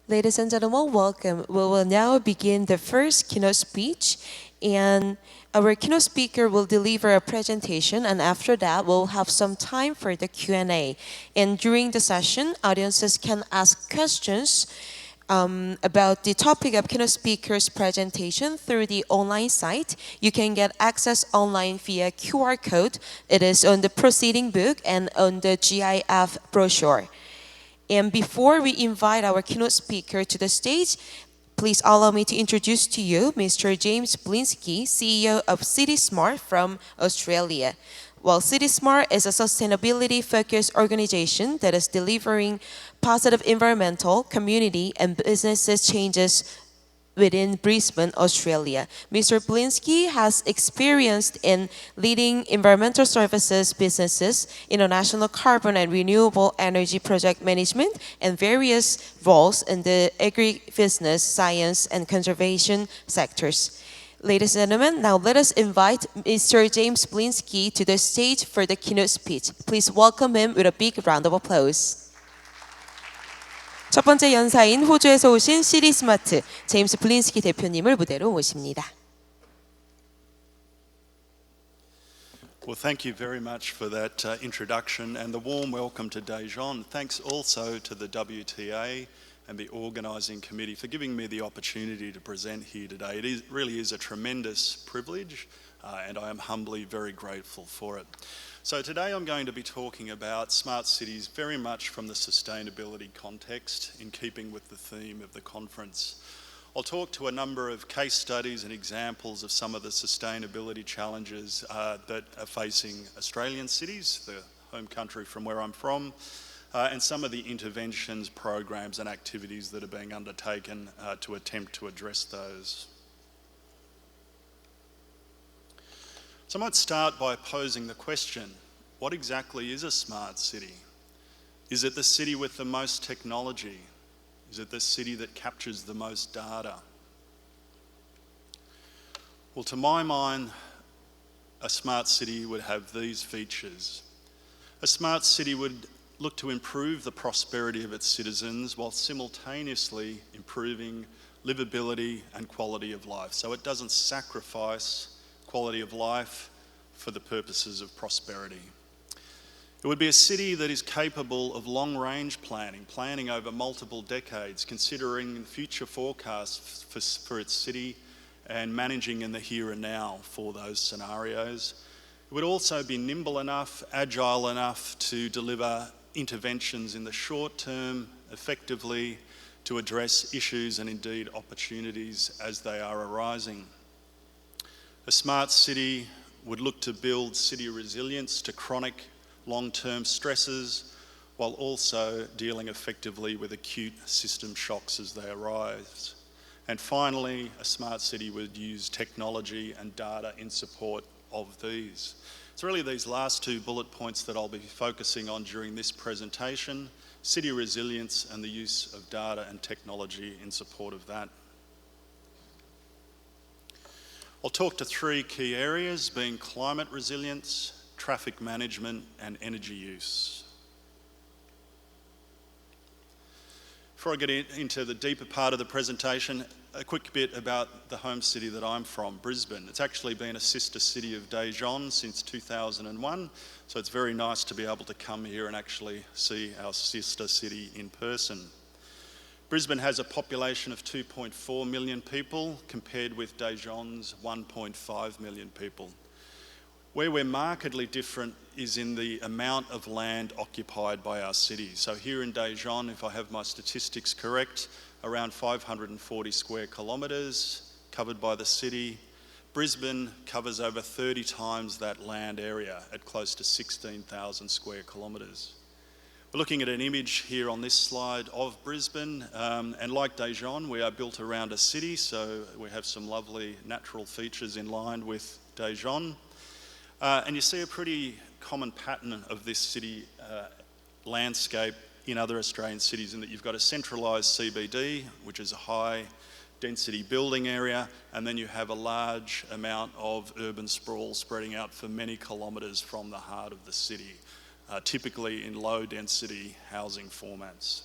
Ladies and gentlemen, welcome. We will now begin the first keynote speech, and our keynote speaker will deliver a presentation, and after that, we'll have some time for the Q&A. And during the session, audiences can ask questions about the topic of keynote speaker's presentation through the online site. You can get access online via QR code. It is on the proceeding book and on the GIF brochure. And before we invite our keynote speaker to the stage, please allow me to introduce to you Mr. James Bulinski, CEO of CitySmart from Australia. Well, CitySmart is a sustainability-focused organization that is delivering positive environmental, community, and businesses changes within Brisbane, Australia. Mr. Bulinski has experience in leading environmental services businesses, international carbon and renewable energy project management, and various roles in the agribusiness, science, and conservation sectors. Ladies and gentlemen, now let us invite Mr. James Bulinski to the stage for the keynote speech. Please welcome him with a big round of applause. 첫 번째 연사인 호주에서 오신 시티스마트 제임스 블린스키 대표님을 무대로 모십니다. Well, thank you very much for that introduction and the warm welcome to Daejeon. Thanks also to the WTA and the organising committee for giving me the opportunity to present here today. It really is a tremendous privilege and I am humbly very grateful for it. So today I'm going to be talking about smart cities very much from the sustainability context in keeping with the theme of the conference. I'll talk to a number of case studies and examples of some of the sustainability challenges that are facing Australian cities, the home country from where I'm from, and some of the interventions, programs and activities that are being undertaken to attempt to address those. So I might start by posing the question, what exactly is a smart city? Is it the city with the most technology? Is it the city that captures the most data? Well, to my mind, a smart city would have these features. A smart city would look to improve the prosperity of its citizens while simultaneously improving livability and quality of life. So it doesn't sacrifice quality of life for the purposes of prosperity. It would be a city that is capable of long-range planning over multiple decades, considering future forecasts for its city and managing in the here and now for those scenarios. It would also be nimble enough, agile enough to deliver interventions in the short term effectively to address issues and indeed opportunities as they are arising. A smart city would look to build city resilience to chronic long-term stresses while also dealing effectively with acute system shocks as they arise. And finally, a smart city would use technology and data in support of these. It's really these last two bullet points that I'll be focusing on during this presentation, city resilience and the use of data and technology in support of that. I'll talk to three key areas, being climate resilience, traffic management and energy use. Before I get into the deeper part of the presentation, a quick bit about the home city that I'm from, Brisbane. It's actually been a sister city of Daejeon since 2001, so it's very nice to be able to come here and actually see our sister city in person. Brisbane has a population of 2.4 million people compared with Daejeon's 1.5 million people. Where we're markedly different is in the amount of land occupied by our city. So here in Daejeon, if I have my statistics correct, around 540 square kilometres covered by the city. Brisbane covers over 30 times that land area at close to 16,000 square kilometres. We're looking at an image here on this slide of Brisbane, and like Daejeon, we are built around a city, so we have some lovely natural features in line with Daejeon. And you see a pretty common pattern of this city landscape in other Australian cities in that you've got a centralised CBD, which is a high density building area, and then you have a large amount of urban sprawl spreading out for many kilometres from the heart of the city, typically in low density housing formats.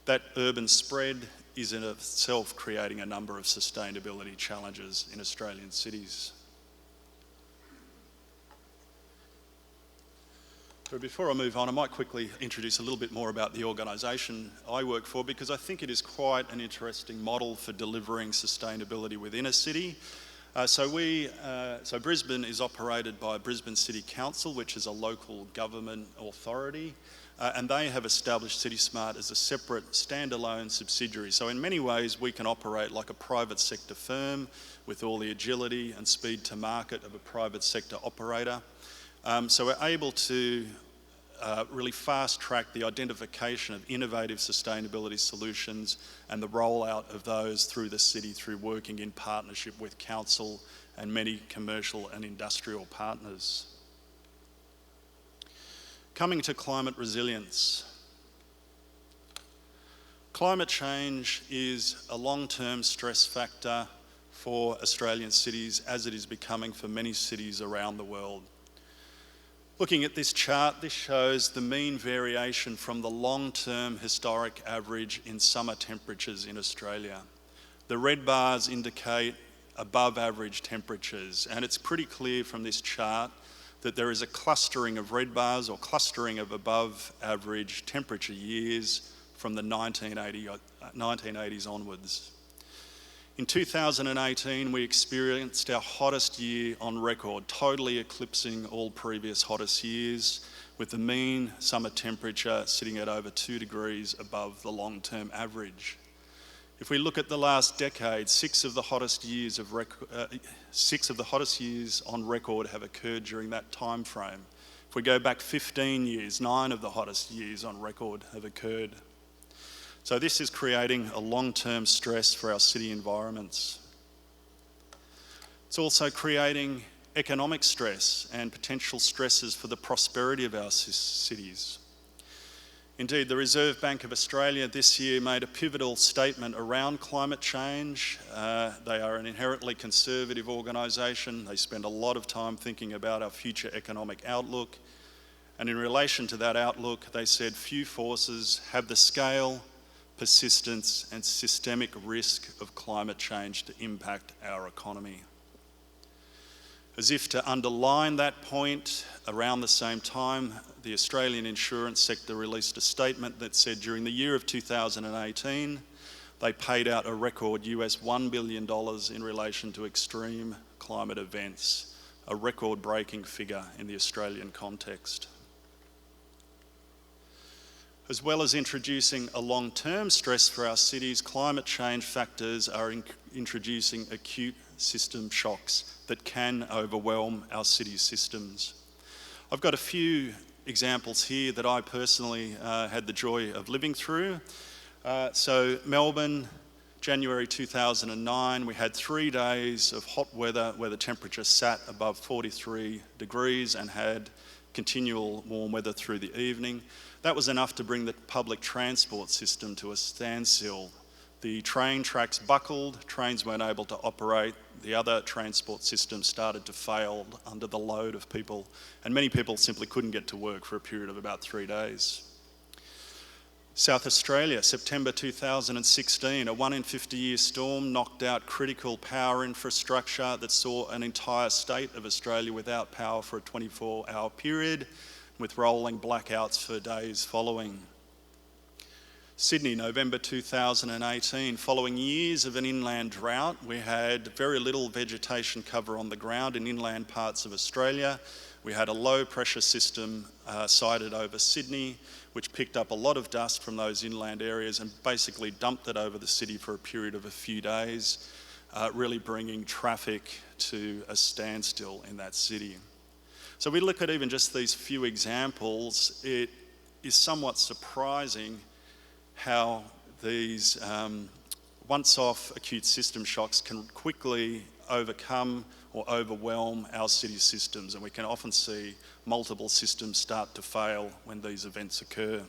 That urban spread is in itself creating a number of sustainability challenges in Australian cities. But before I move on, I might quickly introduce a little bit more about the organisation I work for, because I think it is quite an interesting model for delivering sustainability within a city. So Brisbane is operated by Brisbane City Council, which is a local government authority, and they have established CitySmart as a separate standalone subsidiary. So in many ways we can operate like a private sector firm with all the agility and speed to market of a private sector operator. So we're able to really fast track the identification of innovative sustainability solutions and the rollout of those through the city through working in partnership with council and many commercial and industrial partners. Coming to climate resilience. Climate change is a long-term stress factor for Australian cities, as it is becoming for many cities around the world. Looking at this chart, this shows the mean variation from the long-term historic average in summer temperatures in Australia. The red bars indicate above average temperatures, and it's pretty clear from this chart that there is a clustering of red bars or clustering of above average temperature years from the 1980s onwards. In 2018, we experienced our hottest year on record, totally eclipsing all previous hottest years, with the mean summer temperature sitting at over 2 degrees above the long-term average. If we look at the last decade, six of the hottest years on record have occurred during that time frame. If we go back 15 years, 9 of the hottest years on record have occurred. So this is creating a long-term stress for our city environments. It's also creating economic stress and potential stresses for the prosperity of our cities. Indeed, the Reserve Bank of Australia this year made a pivotal statement around climate change. They are an inherently conservative organisation. They spend a lot of time thinking about our future economic outlook. And in relation to that outlook, they said few forces have the scale, persistence and systemic risk of climate change to impact our economy. As if to underline that point, around the same time, the Australian insurance sector released a statement that said during the year of 2018, they paid out a record US $1 billion in relation to extreme climate events, a record-breaking figure in the Australian context. As well as introducing a long-term stress for our cities, climate change factors are introducing acute system shocks that can overwhelm our city systems. I've got a few examples here that I personally had the joy of living through. So Melbourne, January 2009, we had 3 days of hot weather where the temperature sat above 43 degrees and had continual warm weather through the evening. That was enough to bring the public transport system to a standstill. The train tracks buckled, trains weren't able to operate, the other transport systems started to fail under the load of people, and many people simply couldn't get to work for a period of about 3 days. South Australia, September 2016, a 1 in 50 year storm knocked out critical power infrastructure that saw an entire state of Australia without power for a 24-hour period, with rolling blackouts for days following. Sydney, November 2018, following years of an inland drought, we had very little vegetation cover on the ground in inland parts of Australia. We had a low pressure system sited over Sydney, which picked up a lot of dust from those inland areas and basically dumped it over the city for a period of a few days, really bringing traffic to a standstill in that city. So we look at even just these few examples, it is somewhat surprising how these once-off acute system shocks can quickly overcome or overwhelm our city systems, and we can often see multiple systems start to fail when these events occur.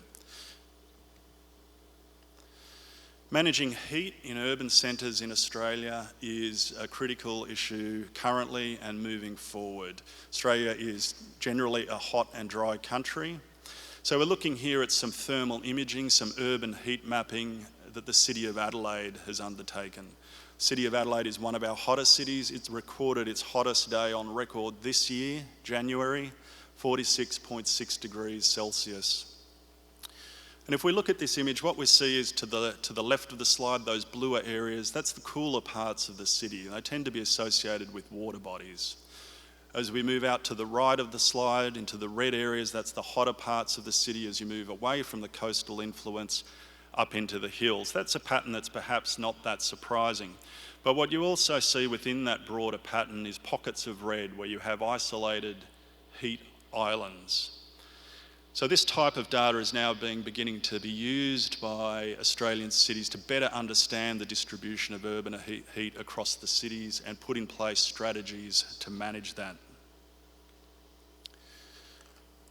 Managing heat in urban centres in Australia is a critical issue currently and moving forward. Australia is generally a hot and dry country. So we're looking here at some thermal imaging, some urban heat mapping that the City of Adelaide has undertaken. The City of Adelaide is one of our hottest cities. It's recorded its hottest day on record this year, January, 46.6 degrees Celsius. And if we look at this image, what we see is to the left of the slide, those bluer areas, that's the cooler parts of the city. They tend to be associated with water bodies. As we move out to the right of the slide into the red areas, that's the hotter parts of the city as you move away from the coastal influence up into the hills. That's a pattern that's perhaps not that surprising. But what you also see within that broader pattern is pockets of red where you have isolated heat islands. So this type of data is now beginning to be used by Australian cities to better understand the distribution of urban heat across the cities and put in place strategies to manage that.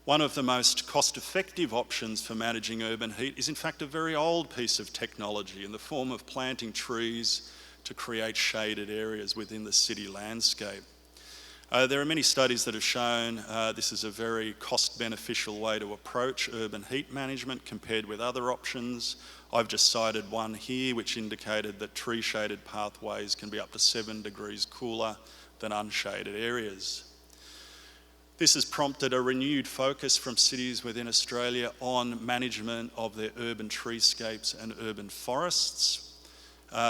One of the most cost-effective options for managing urban heat is in fact a very old piece of technology in the form of planting trees to create shaded areas within the city landscape. There are many studies that have shown this is a very cost-beneficial way to approach urban heat management compared with other options. I've just cited one here which indicated that tree-shaded pathways can be up to 7 degrees cooler than unshaded areas. This has prompted a renewed focus from cities within Australia on management of their urban treescapes and urban forests.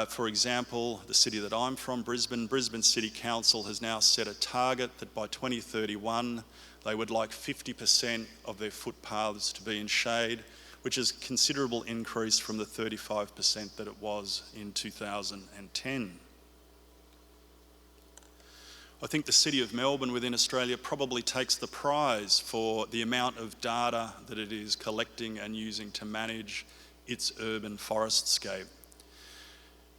For example, the city that I'm from, Brisbane City Council has now set a target that by 2031 they would like 50% of their footpaths to be in shade, which is a considerable increase from the 35% that it was in 2010. I think the City of Melbourne within Australia probably takes the prize for the amount of data that it is collecting and using to manage its urban forestscape.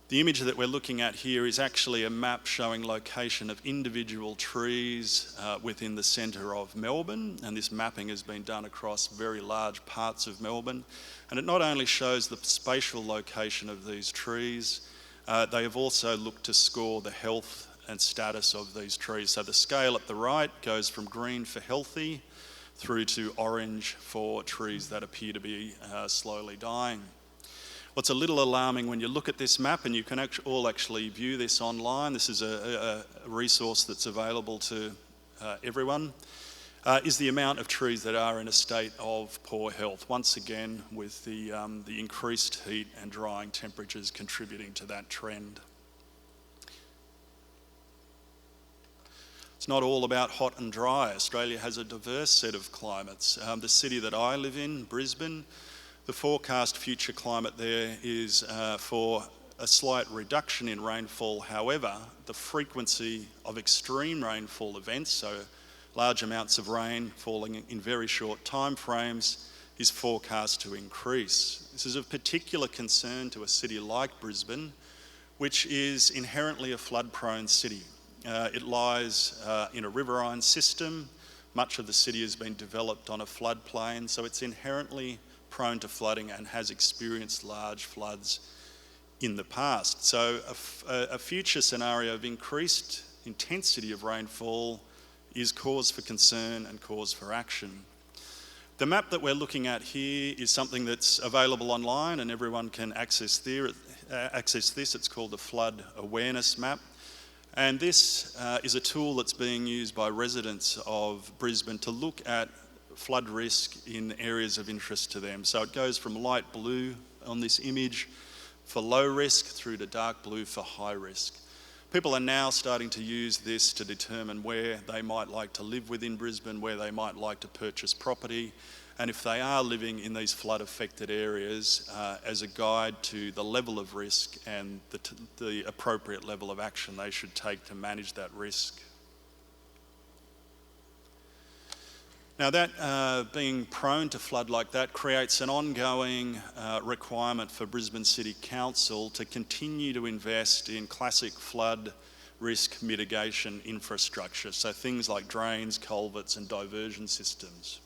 The image that we're looking at here is actually a map showing location of individual trees within the centre of Melbourne, and this mapping has been done across very large parts of Melbourne. And it not only shows the spatial location of these trees, they have also looked to score the health and status of these trees. So the scale at the right goes from green for healthy through to orange for trees that appear to be slowly dying. What's a little alarming when you look at this map, and you can all actually view this online, this is a resource that's available to everyone, is the amount of trees that are in a state of poor health, once again with the increased heat and drying temperatures contributing to that trend. It's not all about hot and dry. Australia has a diverse set of climates. The city that I live in, Brisbane, the forecast future climate there is for a slight reduction in rainfall. However, the frequency of extreme rainfall events, so large amounts of rain falling in very short time frames, is forecast to increase. This is of particular concern to a city like Brisbane, which is inherently a flood-prone city. It lies in a riverine system. Much of the city has been developed on a floodplain, so it's inherently prone to flooding and has experienced large floods in the past. So a future scenario of increased intensity of rainfall is cause for concern and cause for action. The map that we're looking at here is something that's available online and everyone can access this. It's called the Flood Awareness Map. And this is a tool that's being used by residents of Brisbane to look at flood risk in areas of interest to them. So it goes from light blue on this image for low risk through to dark blue for high risk. People are now starting to use this to determine where they might like to live within Brisbane, where they might like to purchase property, and if they are living in these flood affected areas as a guide to the level of risk and the appropriate level of action they should take to manage that risk. Now that being prone to flood like that creates an ongoing requirement for Brisbane City Council to continue to invest in classic flood risk mitigation infrastructure, so things like drains, culverts and diversion systems.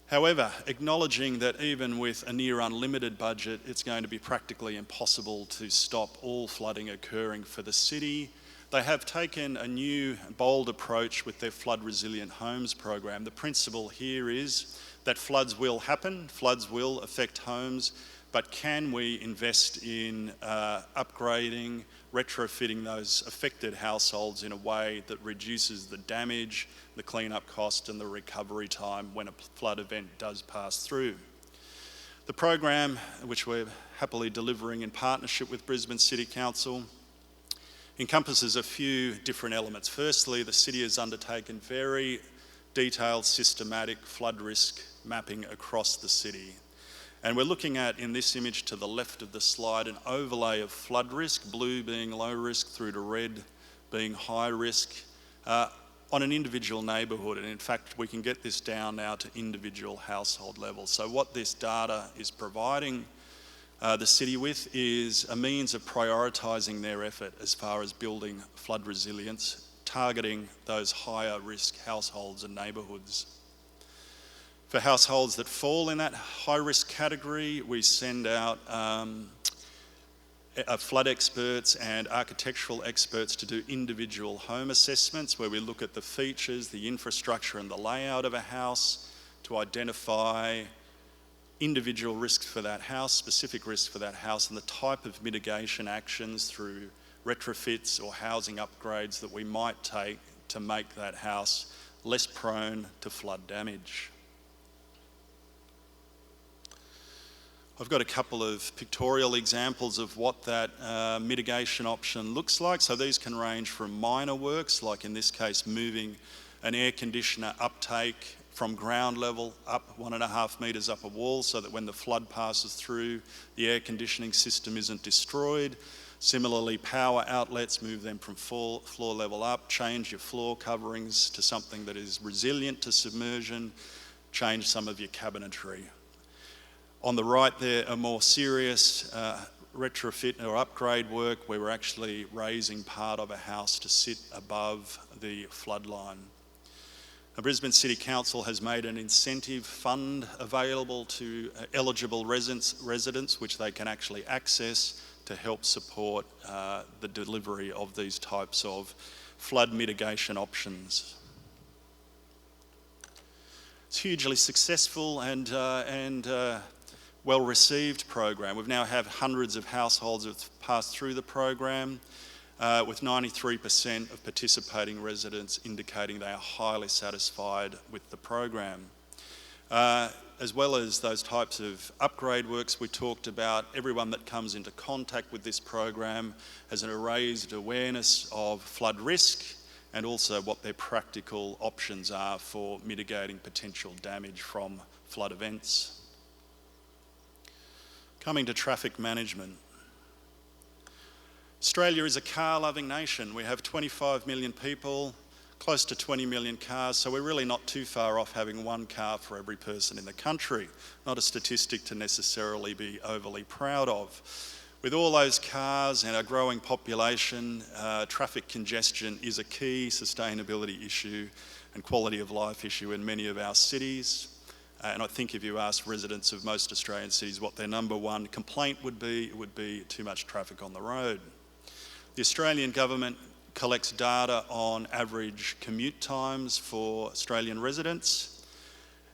However, acknowledging that even with a near unlimited budget, it's going to be practically impossible to stop all flooding occurring for the city, they have taken a new bold approach with their flood resilient homes program. The principle here is that floods will happen, floods will affect homes, but can we invest in upgrading, retrofitting those affected households in a way that reduces the damage, the clean-up cost and the recovery time when a flood event does pass through? The program, which we're happily delivering in partnership with Brisbane City Council, encompasses a few different elements. Firstly, the city has undertaken very detailed, systematic flood risk mapping across the city. And we're looking at, in this image to the left of the slide, an overlay of flood risk, blue being low risk through to red being high risk, on an individual neighbourhood. And in fact, we can get this down now to individual household level. So what this data is providing the city with is a means of prioritising their effort as far as building flood resilience, targeting those higher risk households and neighbourhoods. For households that fall in that high risk category, we send out flood experts and architectural experts to do individual home assessments where we look at the features, the infrastructure and the layout of a house to identify individual risks for that house, specific risks for that house, and the type of mitigation actions through retrofits or housing upgrades that we might take to make that house less prone to flood damage. I've got a couple of pictorial examples of what that mitigation option looks like. So these can range from minor works, like in this case moving an air conditioner uptake from ground level up 1.5 metres up a wall so that when the flood passes through, the air conditioning system isn't destroyed. Similarly, power outlets, move them from floor level up, change your floor coverings to something that is resilient to submersion, change some of your cabinetry. On the right there, a more serious retrofit or upgrade work where we're actually raising part of a house to sit above the flood line. The Brisbane City Council has made an incentive fund available to eligible residents which they can actually access to help support the delivery of these types of flood mitigation options. It's hugely successful and well-received program. We've now had hundreds of households that have passed through the program, with 93% of participating residents indicating they are highly satisfied with the program. As well as those types of upgrade works we talked about, everyone that comes into contact with this program has a raised awareness of flood risk and also what their practical options are for mitigating potential damage from flood events. Coming to traffic management. Australia is a car-loving nation. We have 25 million people, close to 20 million cars, so we're really not too far off having one car for every person in the country. Not a statistic to necessarily be overly proud of. With all those cars and our growing population, traffic congestion is a key sustainability issue and quality of life issue in many of our cities. And I think if you ask residents of most Australian cities what their number one complaint would be, it would be too much traffic on the road. The Australian government collects data on average commute times for Australian residents.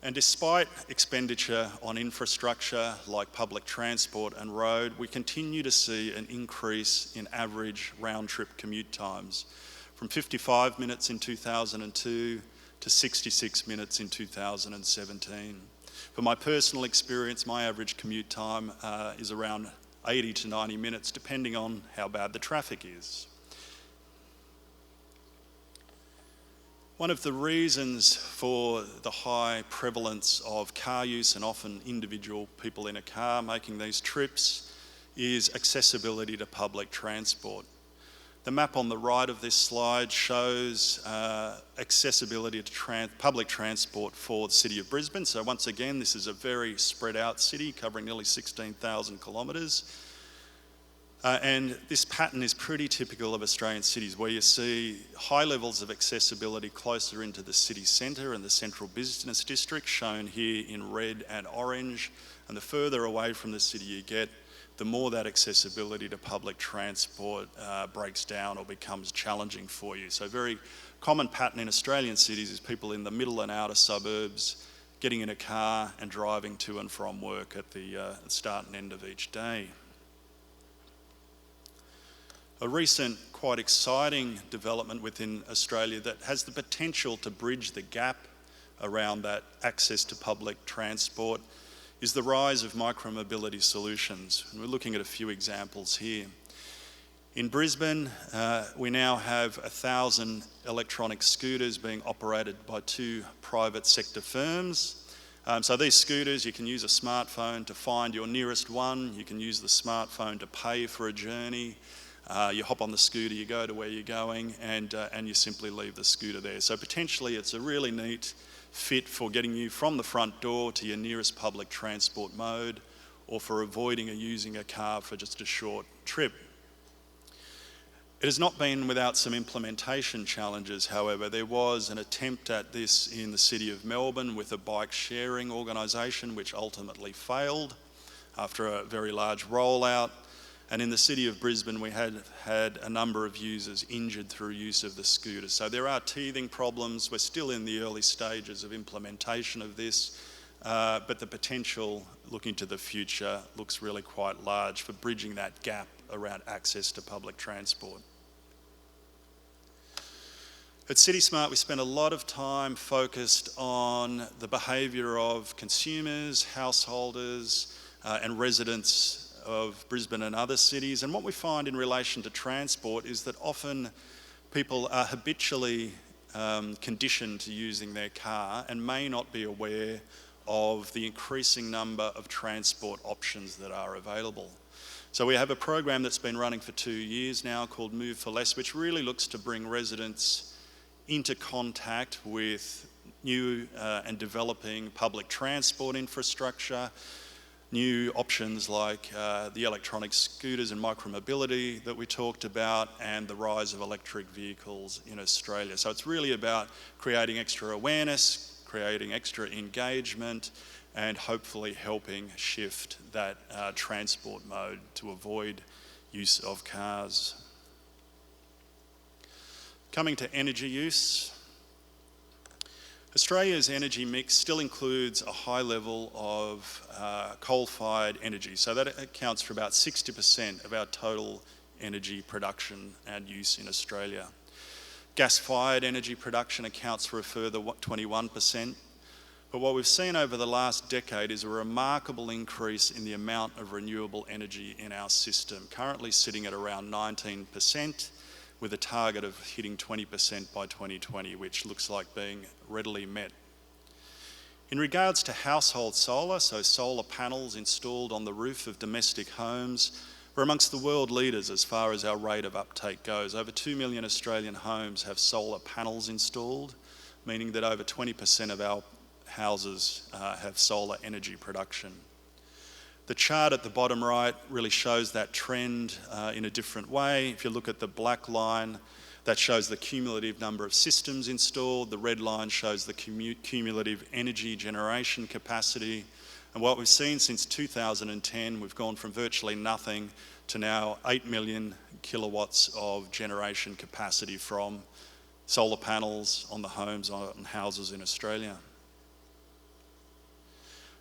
And despite expenditure on infrastructure like public transport and road, we continue to see an increase in average round-trip commute times from 55 minutes in 2002 to 66 minutes in 2017. For my personal experience, my average commute time is around 80 to 90 minutes, depending on how bad the traffic is. One of the reasons for the high prevalence of car use and often individual people in a car making these trips is accessibility to public transport. The map on the right of this slide shows accessibility to public transport for the City of Brisbane. So once again, this is a very spread out city covering nearly 16,000 kilometres. And this pattern is pretty typical of Australian cities where you see high levels of accessibility closer into the city centre and the central business district, shown here in red and orange. And the further away from the city you get, the more that accessibility to public transport breaks down or becomes challenging for you. So a very common pattern in Australian cities is people in the middle and outer suburbs getting in a car and driving to and from work at the start and end of each day. A recent, quite exciting development within Australia that has the potential to bridge the gap around that access to public transport is the rise of micromobility solutions. And we're looking at a few examples here. In Brisbane, we now have 1,000 electronic scooters being operated by 2 private sector firms. So these scooters, you can use a smartphone to find your nearest one. You can use the smartphone to pay for a journey. You hop on the scooter, you go to where you're going, and you simply leave the scooter there. So potentially it's a really neat fit for getting you from the front door to your nearest public transport mode, or for avoiding using a car for just a short trip. It has not been without some implementation challenges, however. There was an attempt at this in the City of Melbourne with a bike sharing organisation which ultimately failed after a very large rollout. And in the City of Brisbane, we had a number of users injured through use of the scooter. So there are teething problems. We're still in the early stages of implementation of this, but the potential looking to the future looks really quite large for bridging that gap around access to public transport. At CitySmart, we spend a lot of time focused on the behaviour of consumers, householders, and residents of Brisbane and other cities. And what we find in relation to transport is that often people are habitually conditioned to using their car and may not be aware of the increasing number of transport options that are available. So we have a program that's been running for 2 years now called Move for Less, which really looks to bring residents into contact with new and developing public transport infrastructure, new options like the electronic scooters and micromobility that we talked about, and the rise of electric vehicles in Australia. So it's really about creating extra awareness, creating extra engagement, and hopefully helping shift that transport mode to avoid use of cars. Coming to energy use, Australia's energy mix still includes a high level of coal-fired energy. So that accounts for about 60% of our total energy production and use in Australia. Gas-fired energy production accounts for a further 21%. But what we've seen over the last decade is a remarkable increase in the amount of renewable energy in our system, currently sitting at around 19%, with a target of hitting 20% by 2020, which looks like being readily met. In regards to household solar, so solar panels installed on the roof of domestic homes, we're amongst the world leaders as far as our rate of uptake goes. Over 2 million Australian homes have solar panels installed, meaning that over 20% of our houses have solar energy production. The chart at the bottom right really shows that trend in a different way. If you look at the black line, that shows the cumulative number of systems installed. The red line shows the cumulative energy generation capacity. And what we've seen since 2010, we've gone from virtually nothing to now 8 million kilowatts of generation capacity from solar panels on the homes and houses in Australia.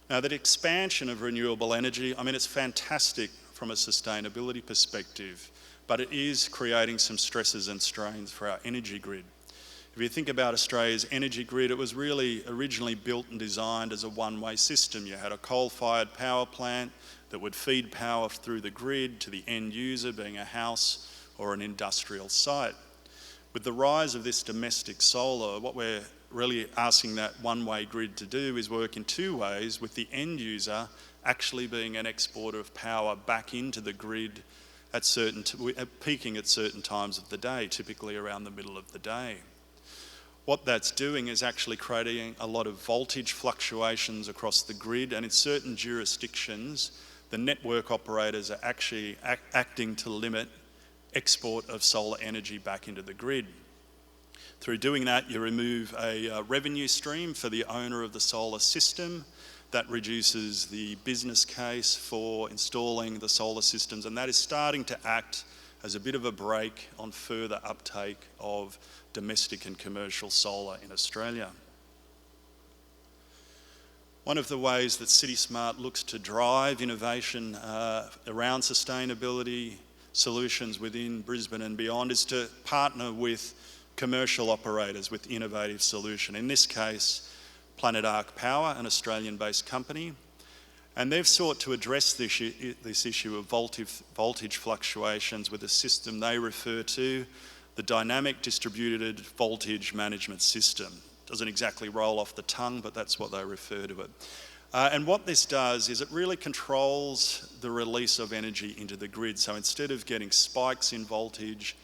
Now, that expansion of renewable energy, I mean, it's fantastic from a sustainability perspective, but it is creating some stresses and strains for our energy grid. If you think about Australia's energy grid, it was really originally built and designed as a one-way system. You had a coal-fired power plant that would feed power through the grid to the end user, being a house or an industrial site. With the rise of this domestic solar, what we're really asking that one-way grid to do is work in 2 ways, with the end user actually being an exporter of power back into the grid at peaking at certain times of the day, typically around the middle of the day. What that's doing is actually creating a lot of voltage fluctuations across the grid, and in certain jurisdictions, the network operators are actually acting to limit export of solar energy back into the grid. Through doing that, you remove a revenue stream for the owner of the solar system. That reduces the business case for installing the solar systems, and that is starting to act as a bit of a brake on further uptake of domestic and commercial solar in Australia. One of the ways that CitySmart looks to drive innovation around sustainability solutions within Brisbane and beyond is to partner with commercial operators with innovative solution. In this case, Planet Arc Power, an Australian-based company, and they've sought to address this issue of voltage fluctuations with a system they refer to the Dynamic Distributed Voltage Management System. Doesn't exactly roll off the tongue, but that's what they refer to it. And what this does is it really controls the release of energy into the grid. So instead of getting spikes in voltage,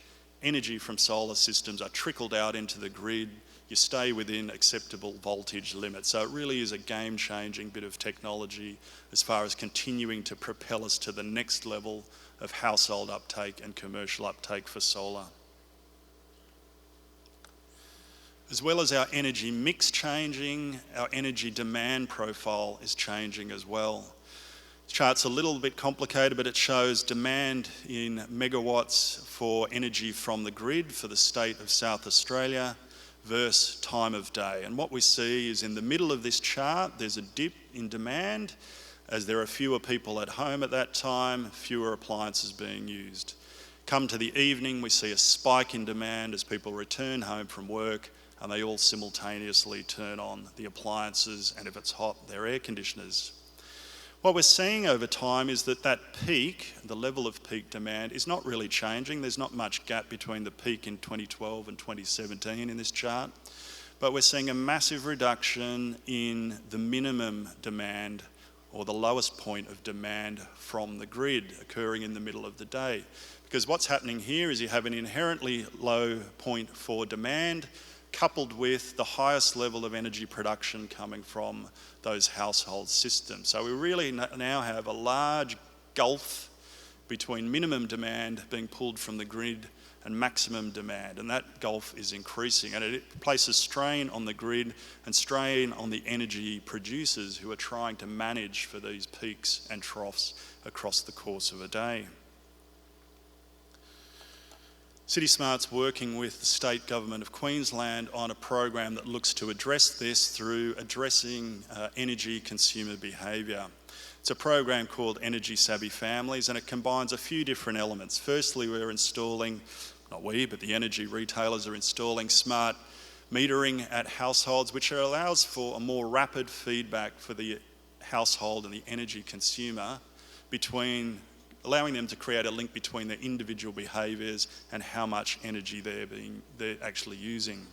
energy from solar systems are trickled out into the grid. You stay within acceptable voltage limits. So it really is a game-changing bit of technology as far as continuing to propel us to the next level of household uptake and commercial uptake for solar. As well as our energy mix changing, our energy demand profile is changing as well. This chart's a little bit complicated, but it shows demand in megawatts for energy from the grid for the state of South Australia versus time of day. And what we see is in the middle of this chart, there's a dip in demand as there are fewer people at home at that time, fewer appliances being used. Come to the evening, we see a spike in demand as people return home from work and they all simultaneously turn on the appliances and if it's hot, their air conditioners. What we're seeing over time is that peak, the level of peak demand, is not really changing. There's not much gap between the peak in 2012 and 2017 in this chart, but we're seeing a massive reduction in the minimum demand or the lowest point of demand from the grid occurring in the middle of the day. Because what's happening here is you have an inherently low point for demand coupled with the highest level of energy production coming from those household systems. So we really now have a large gulf between minimum demand being pulled from the grid and maximum demand, and that gulf is increasing, and it places strain on the grid and strain on the energy producers who are trying to manage for these peaks and troughs across the course of a day. CitySmart's working with the State Government of Queensland on a program that looks to address this through addressing energy consumer behaviour. It's a program called Energy Savvy Families, and it combines a few different elements. Firstly, we're installing, not we, but the energy retailers are installing smart metering at households, which allows for a more rapid feedback for the household and the energy consumer allowing them to create a link between their individual behaviours and how much energy they're actually using.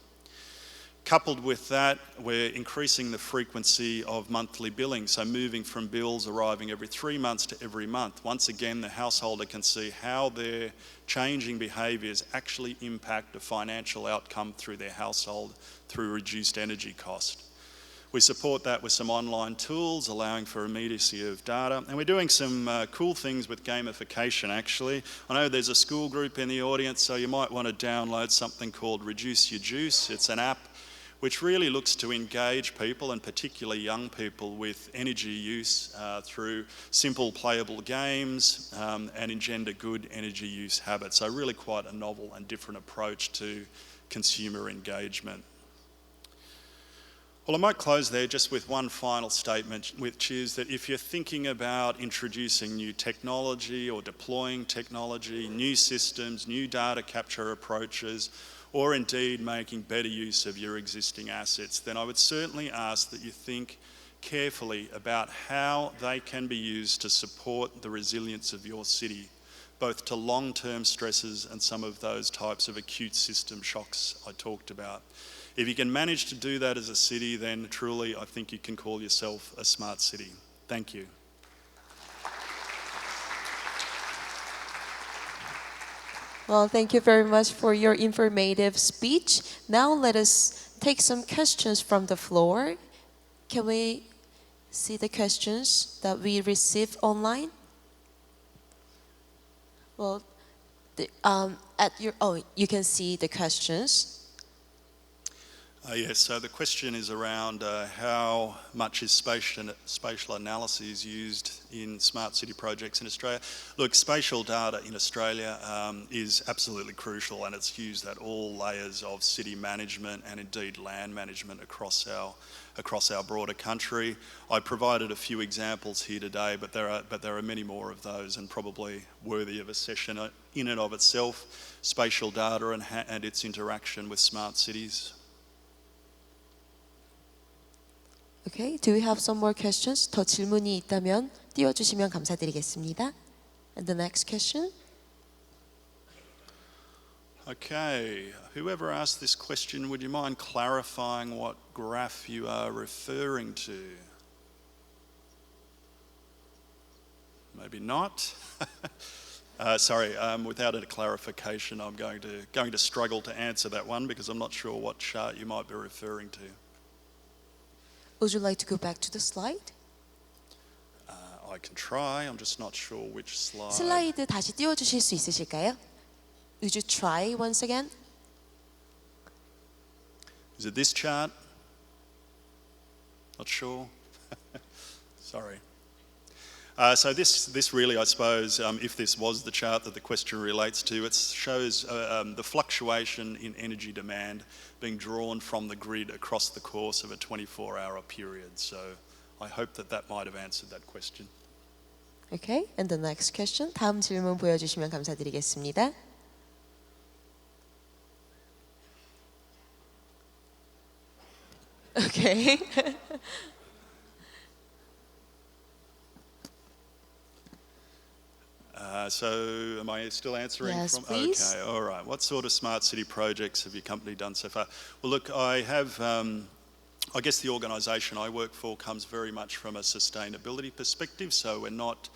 Coupled with that, we're increasing the frequency of monthly billing, so moving from bills arriving every 3 months to every month. Once again, the householder can see how their changing behaviours actually impact the financial outcome through their household through reduced energy cost. We support that with some online tools allowing for immediacy of data, and we're doing some cool things with gamification actually. I know there's a school group in the audience, so you might want to download something called Reduce Your Juice. It's an app which really looks to engage people, and particularly young people, with energy use through simple playable games and engender good energy use habits. So really quite a novel and different approach to consumer engagement. Well, I might close there just with one final statement, which is that if you're thinking about introducing new technology or deploying technology, new systems, new data capture approaches, or indeed making better use of your existing assets, then I would certainly ask that you think carefully about how they can be used to support the resilience of your city, both to long-term stresses and some of those types of acute system shocks I talked about. If you can manage to do that as a city, then truly I think you can call yourself a smart city. Thank you. Well, thank you very much for your informative speech. Now let us take some questions from the floor. Can we see the questions that we received online? Well, you can see the questions. Yes, so the question is around how much is spatial analysis used in smart city projects in Australia. Look, spatial data in Australia is absolutely crucial, and it's used at all layers of city management and indeed land management across our broader country. I provided a few examples here today, but there are many more of those, and probably worthy of a session in and of itself, spatial data and its interaction with smart cities. Okay, do we have some more questions? 더 질문이 있다면 띄워주시면 감사드리겠습니다. And the next question. Okay, whoever asked this question, would you mind clarifying what graph you are referring to? Maybe not. Sorry, without a clarification, I'm going to struggle to answer that one because I'm not sure what chart you might be referring to. Would you like to go back to the slide? I can try, I'm just not sure which slide. 슬라이드 다시 띄워주실 수 있으실까요? Would you try once again? Is it this chart? Not sure. Sorry. So this really, I suppose, if this was the chart that the question relates to, it shows the fluctuation in energy demand being drawn from the grid across the course of a 24-hour period. So I hope that might have answered that question. Okay, and the next question. 다음 질문 보여주시면 감사드리겠습니다. Okay. So am I still answering? Yes, please. Okay, all right. What sort of smart city projects have your company done so far? Well, look, I have, I guess the organisation I work for comes very much from a sustainability perspective, so we're not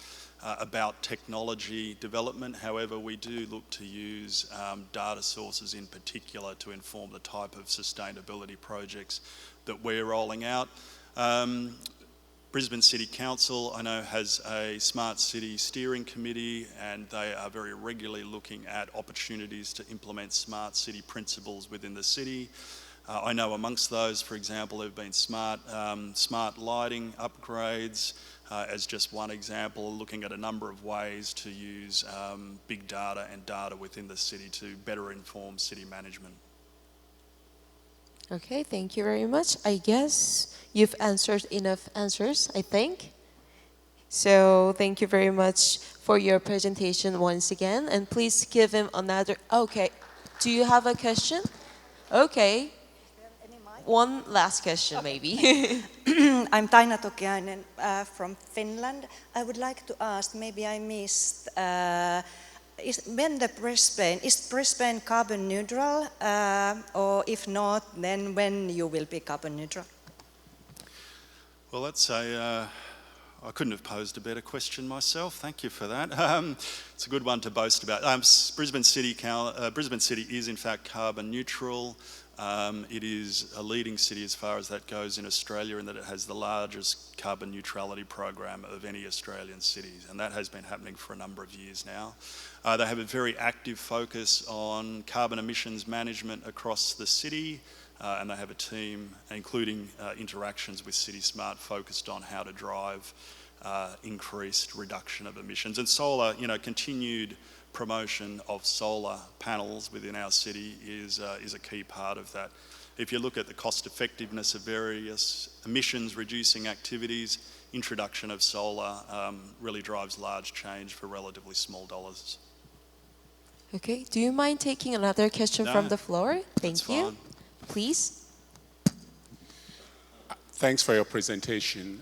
about technology development. However, we do look to use data sources in particular to inform the type of sustainability projects that we're rolling out. Brisbane City Council, I know, has a Smart City Steering Committee, and they are very regularly looking at opportunities to implement smart city principles within the city. I know amongst those, for example, there have been smart lighting upgrades as just one example, looking at a number of ways to use big data and data within the city to better inform city management. Okay, thank you very much. I guess you've answered enough answers, I think. So thank you very much for your presentation once again. And please give him another. Okay, do you have a question? Okay. One last question, maybe. I'm Taina Tokiainen from Finland. I would like to ask, maybe I missed, is Brisbane carbon neutral? Or if not, then when you will be carbon neutral? Well, that's I couldn't have posed a better question myself. Thank you for that. It's a good one to boast about. Brisbane City is in fact carbon neutral. It is a leading city as far as that goes in Australia, in that it has the largest carbon neutrality program of any Australian cities, and that has been happening for a number of years now. They have a very active focus on carbon emissions management across the city, and they have a team, including interactions with CitySmart, focused on how to drive increased reduction of emissions. And solar, continued promotion of solar panels within our city is a key part of that. If you look at the cost effectiveness of various emissions reducing activities, introduction of solar really drives large change for relatively small dollars. Okay, do you mind taking another question from the floor? Thank you. Fine. Please. Thanks for your presentation.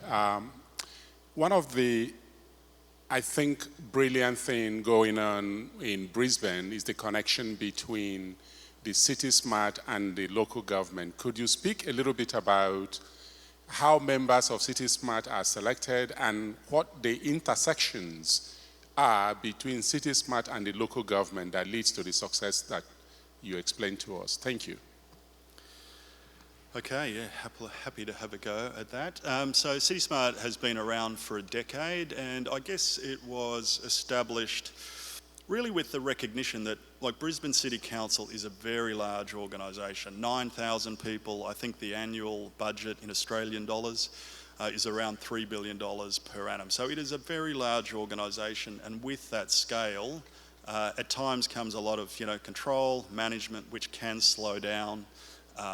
One of the, I think, brilliant thing going on in Brisbane is the connection between the CitySmart and the local government. Could you speak a little bit about how members of CitySmart are selected and what the intersections are between CitySmart and the local government that leads to the success that you explained to us? Thank you. Okay, yeah, happy to have a go at that. So CitySmart has been around for a decade, and I guess it was established really with the recognition that, like, Brisbane City Council is a very large organisation, 9,000 people. I think the annual budget in Australian dollars is around $3 billion per annum. So it is a very large organisation, and with that scale, at times comes a lot of, control, management, which can slow down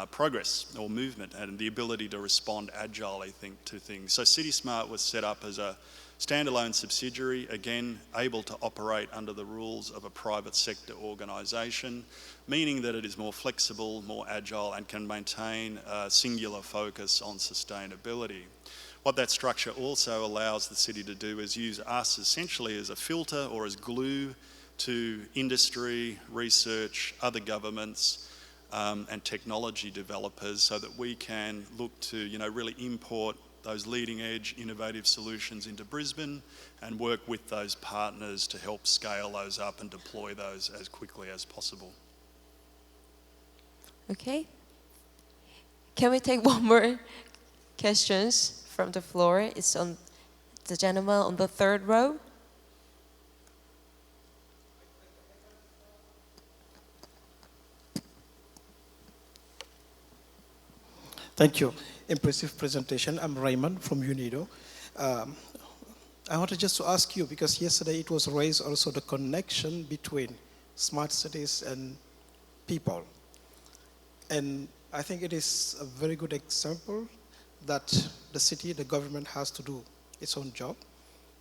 progress or movement and the ability to respond agilely to things. So CitySmart was set up as a standalone subsidiary, again, able to operate under the rules of a private sector organisation, meaning that it is more flexible, more agile, and can maintain a singular focus on sustainability. What that structure also allows the city to do is use us essentially as a filter or as glue to industry, research, other governments, and technology developers, so that we can look to, really import those leading edge innovative solutions into Brisbane and work with those partners to help scale those up and deploy those as quickly as possible. Okay. Can we take one more questions from the floor? It's on the gentleman on the third row. Thank you. Impressive presentation. I'm Raymond from UNIDO. I wanted just to ask you, because yesterday it was raised also the connection between smart cities and people. And I think it is a very good example that the city, the government has to do its own job,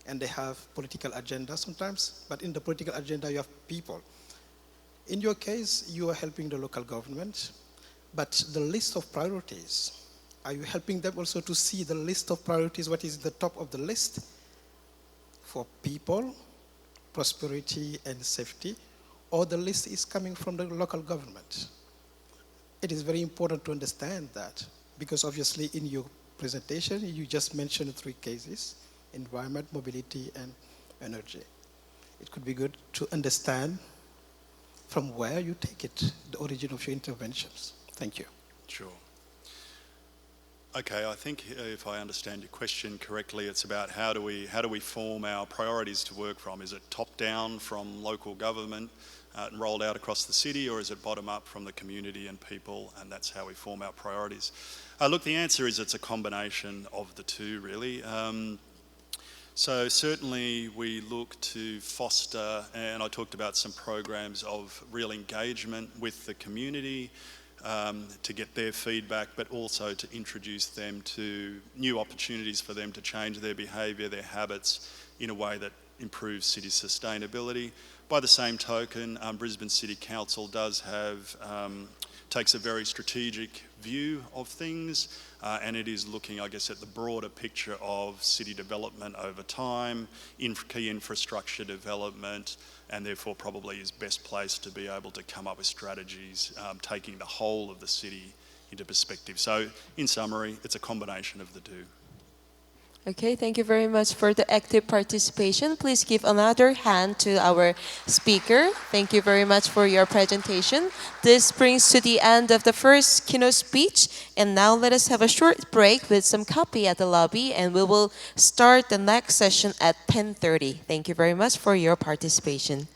and they have political agenda sometimes, but in the political agenda you have people. In your case, you are helping the local government, but the list of priorities, are you helping them also to see the list of priorities, what is the top of the list for people, prosperity and safety, or the list is coming from the local government? It is very important to understand that, because obviously in your presentation, you just mentioned 3 cases: environment, mobility, and energy. It could be good to understand from where you take it, the origin of your interventions. Thank you. Sure. Okay, I think if I understand your question correctly, it's about how do we form our priorities to work from? Is it top down from local government and rolled out across the city, or is it bottom up from the community and people, and that's how we form our priorities? Look, the answer is it's a combination of the two, really. So certainly we look to foster, and I talked about some programs of real engagement with the community, to get their feedback, but also to introduce them to new opportunities for them to change their behaviour, their habits, in a way that improves city sustainability. By the same token, Brisbane City Council does have, takes a very strategic view of things, and it is looking, I guess, at the broader picture of city development over time, key infrastructure development, and therefore probably is best placed to be able to come up with strategies, taking the whole of the city into perspective. So in summary, it's a combination of the two. Okay, thank you very much for the active participation. Please give another hand to our speaker. Thank you very much for your presentation. This brings to the end of the first keynote speech. And now let us have a short break with some coffee at the lobby, and we will start the next session at 10:30. Thank you very much for your participation.